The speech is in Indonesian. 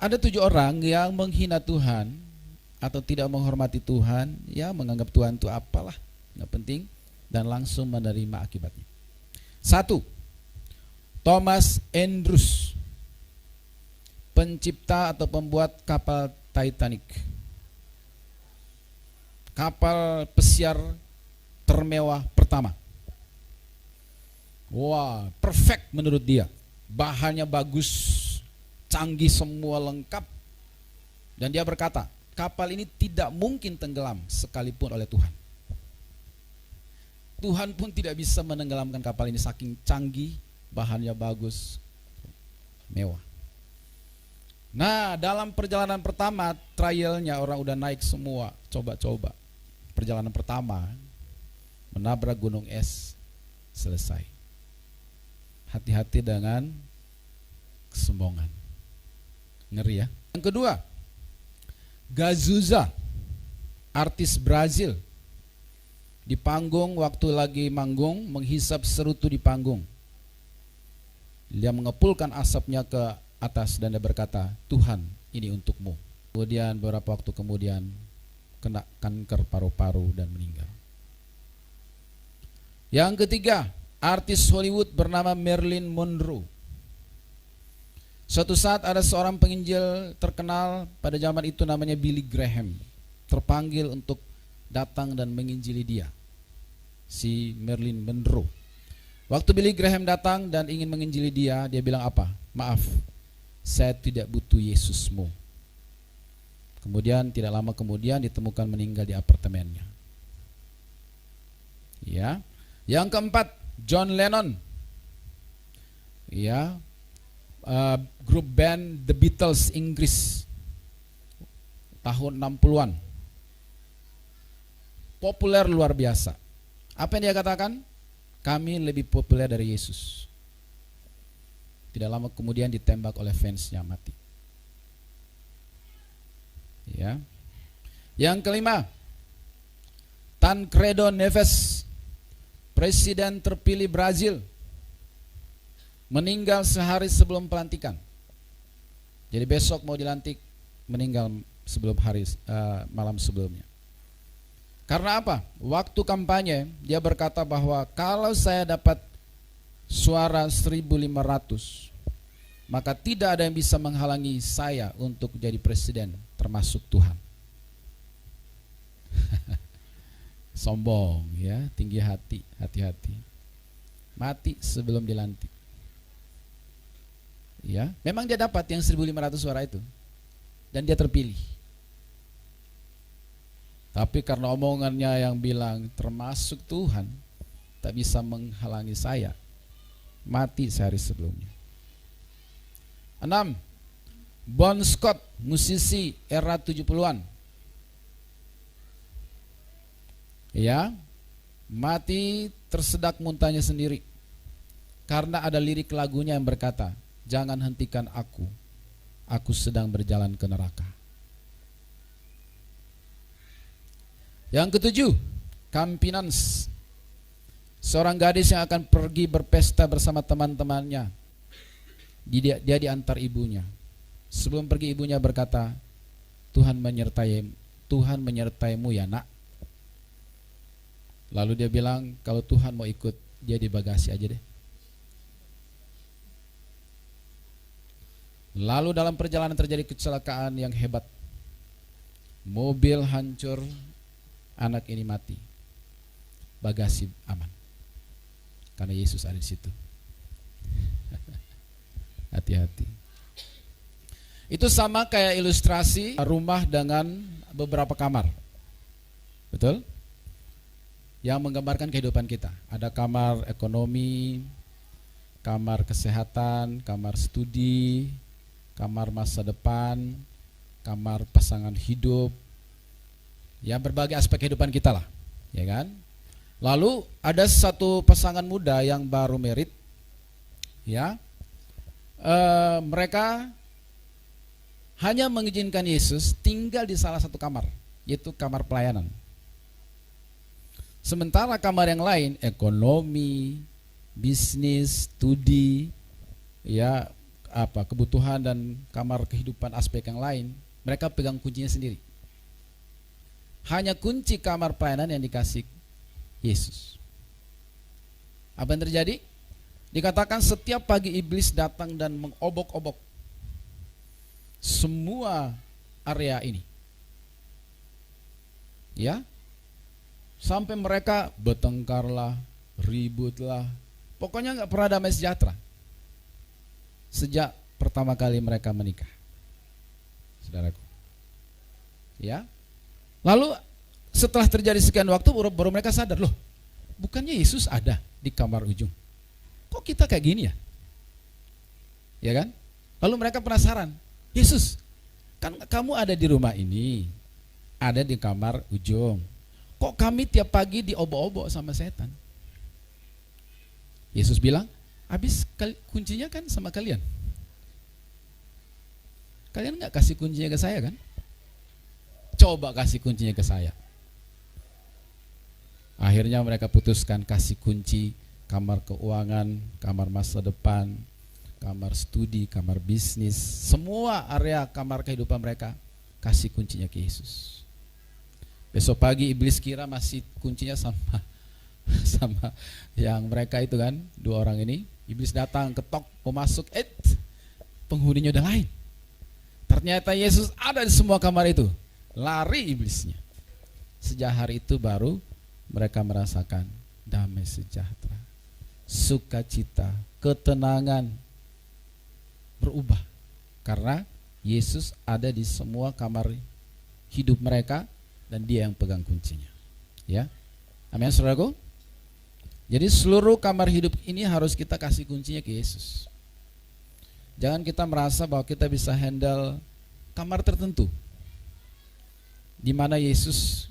Ada 7 orang yang menghina Tuhan atau tidak menghormati Tuhan, ya menganggap Tuhan itu apalah, nggak penting, dan langsung menerima akibatnya. 1. Thomas Andrews, pencipta atau pembuat kapal Titanic, kapal pesiar termewah pertama. Wah, perfect menurut dia. Bahannya bagus, canggih, semua lengkap. Dan dia berkata, kapal ini tidak mungkin tenggelam sekalipun oleh Tuhan. Tuhan pun tidak bisa menenggelamkan kapal ini, saking canggih, bahannya bagus, mewah. Nah, dalam perjalanan pertama, trialnya orang udah naik semua, coba-coba. Perjalanan pertama, menabrak gunung es, selesai. Hati-hati dengan kesombongan. Ngeri ya. Yang kedua, Gazuza, artis Brazil, di panggung waktu lagi manggung menghisap serutu di panggung. Dia mengepulkan asapnya ke atas dan dia berkata, Tuhan, ini untukmu. Kemudian beberapa waktu kemudian kena kanker paru-paru dan meninggal. Yang ketiga, artis Hollywood bernama Marilyn Monroe. Suatu saat ada seorang penginjil terkenal pada zaman itu namanya Billy Graham, terpanggil untuk datang dan menginjili dia, si Marilyn Monroe. Waktu Billy Graham datang dan ingin menginjili dia, dia bilang apa? Maaf, saya tidak butuh Yesusmu. Kemudian tidak lama kemudian ditemukan meninggal di apartemennya. Ya. Yang keempat, John Lennon. Ya. Grup band The Beatles Inggris tahun 60-an. Populer luar biasa. Apa yang dia katakan? Kami lebih populer dari Yesus. Tidak lama kemudian ditembak oleh fansnya, mati. Ya. Yang kelima, Tancredo Neves, presiden terpilih Brazil, meninggal sehari sebelum pelantikan. Jadi besok mau dilantik, meninggal sebelum malam sebelumnya. Karena apa? Waktu kampanye dia berkata bahwa kalau saya dapat suara 1.500, maka tidak ada yang bisa menghalangi saya untuk jadi presiden, termasuk Tuhan. Sombong ya, tinggi hati, hati-hati. Mati sebelum dilantik. Ya, memang dia dapat yang 1.500 suara itu dan dia terpilih. Tapi karena omongannya yang bilang termasuk Tuhan, tak bisa menghalangi saya, mati sehari sebelumnya. 6. Bon Scott, musisi era 70-an. Ya, mati tersedak muntahnya sendiri. Karena ada lirik lagunya yang berkata, jangan hentikan aku sedang berjalan ke neraka. Yang ketujuh, Campinans, seorang gadis yang akan pergi berpesta bersama teman-temannya. Dia diantar ibunya. Sebelum pergi ibunya berkata, Tuhan menyertaimu ya nak. Lalu dia bilang, kalau Tuhan mau ikut, dia di bagasi aja deh. Lalu dalam perjalanan terjadi kecelakaan yang hebat. Mobil hancur, anak ini mati. Bagasi aman. Karena Yesus ada di situ. Hati-hati. Itu sama kayak ilustrasi rumah dengan beberapa kamar. Betul? Yang menggambarkan kehidupan kita. Ada kamar ekonomi, kamar kesehatan, kamar studi, kamar masa depan, kamar pasangan hidup, ya berbagai aspek kehidupan kita lah, ya kan? Lalu ada satu pasangan muda yang baru married, ya, mereka hanya mengizinkan Yesus tinggal di salah satu kamar, yaitu kamar pelayanan. Sementara kamar yang lain, ekonomi, bisnis, studi, ya kebutuhan dan kamar kehidupan aspek yang lain, mereka pegang kuncinya sendiri. Hanya kunci kamar pelayanan yang dikasih Yesus. Apa yang terjadi? Dikatakan setiap pagi iblis datang dan mengobok-obok semua area ini. Ya, sampai mereka bertengkarlah, ributlah, pokoknya nggak pernah damai sejahtera sejak pertama kali mereka menikah, saudaraku. Ya, lalu setelah terjadi sekian waktu baru mereka sadar, loh, bukannya Yesus ada di kamar ujung, kok kita kayak gini ya? Ya kan? Lalu mereka penasaran, Yesus, kan kamu ada di rumah ini, ada di kamar ujung, kok kami tiap pagi diobok-obok sama setan? Yesus bilang, habis kuncinya kan sama kalian. Kalian gak kasih kuncinya ke saya kan? Coba kasih kuncinya ke saya. Akhirnya mereka putuskan kasih kunci kamar keuangan, kamar masa depan, kamar studi, kamar bisnis, semua area kamar kehidupan mereka kasih kuncinya ke Yesus. Besok pagi iblis kira masih kuncinya sama yang mereka itu kan, dua orang ini. Iblis datang, ketok, mau masuk, penghuninya udah lain. Ternyata Yesus ada di semua kamar itu. Lari iblisnya. Sejak hari itu baru mereka merasakan damai sejahtera, sukacita, ketenangan berubah karena Yesus ada di semua kamar hidup mereka dan Dia yang pegang kuncinya. Ya, amin, saudaraku. Jadi seluruh kamar hidup ini harus kita kasih kuncinya ke Yesus. Jangan kita merasa bahwa kita bisa handle kamar tertentu di mana Yesus